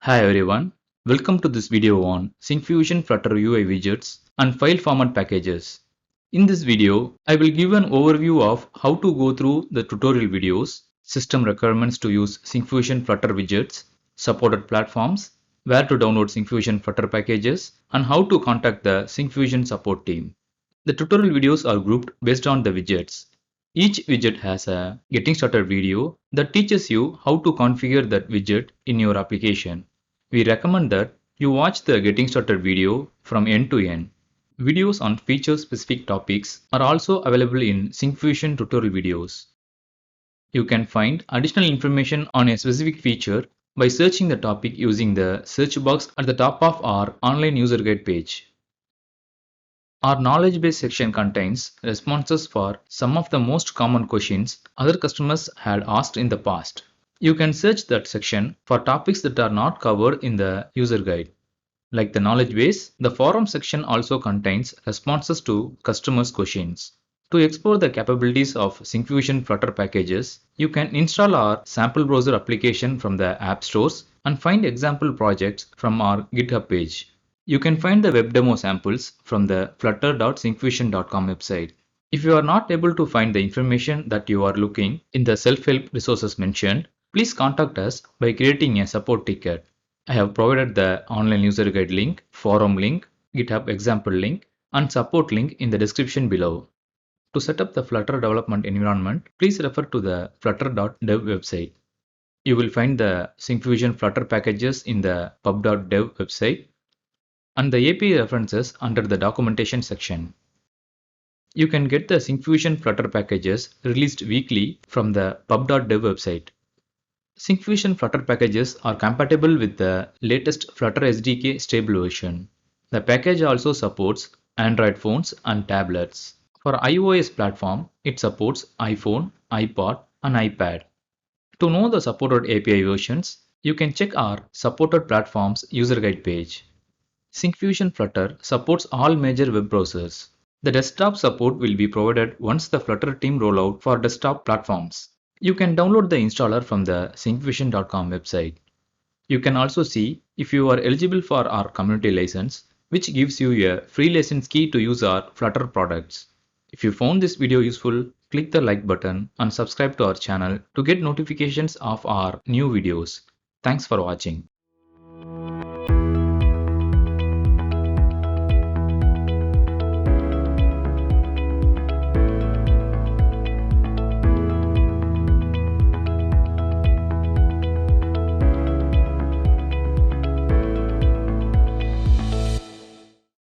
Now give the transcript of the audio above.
Hi everyone, welcome to this video on Syncfusion Flutter UI widgets and file format packages. In this video, I will give an overview of how to go through the tutorial videos, system requirements to use Syncfusion Flutter widgets, supported platforms, where to download Syncfusion Flutter packages, and how to contact the Syncfusion support team. The tutorial videos are grouped based on the widgets. Each widget has a getting started video that teaches you how to configure that widget in your application. We recommend that you watch the getting started video from end to end. Videos on feature specific topics are also available in Syncfusion tutorial videos. You can find additional information on a specific feature by searching the topic using the search box at the top of our online user guide page. Our knowledge base section contains responses for some of the most common questions other customers had asked in the past. You can search that section for topics that are not covered in the user guide. Like the knowledge base, the forum section also contains responses to customers' questions. To explore the capabilities of Syncfusion Flutter packages, you can install our sample browser application from the app stores and find example projects from our GitHub page. You can find the web demo samples from the flutter.syncfusion.com website. If you are not able to find the information that you are looking in the self-help resources mentioned, please contact us by creating a support ticket. I have provided the online user guide link, forum link, GitHub example link, and support link in the description below. To set up the Flutter development environment, please refer to the flutter.dev website. You will find the Syncfusion Flutter packages in the pub.dev website and the API references under the documentation section. You can get the Syncfusion Flutter packages released weekly from the pub.dev website. Syncfusion Flutter packages are compatible with the latest Flutter SDK stable version. The package also supports Android phones and tablets. For iOS platform, it supports iPhone, iPod, and iPad. To know the supported API versions, you can check our supported platforms user guide page. Syncfusion Flutter supports all major web browsers. The desktop support will be provided once the Flutter team rollout for desktop platforms. You can download the installer from the syncfusion.com website. You can also see if you are eligible for our community license, which gives you a free license key to use our Flutter products. If you found this video useful, click the like button and subscribe to our channel to get notifications of our new videos. Thanks for watching.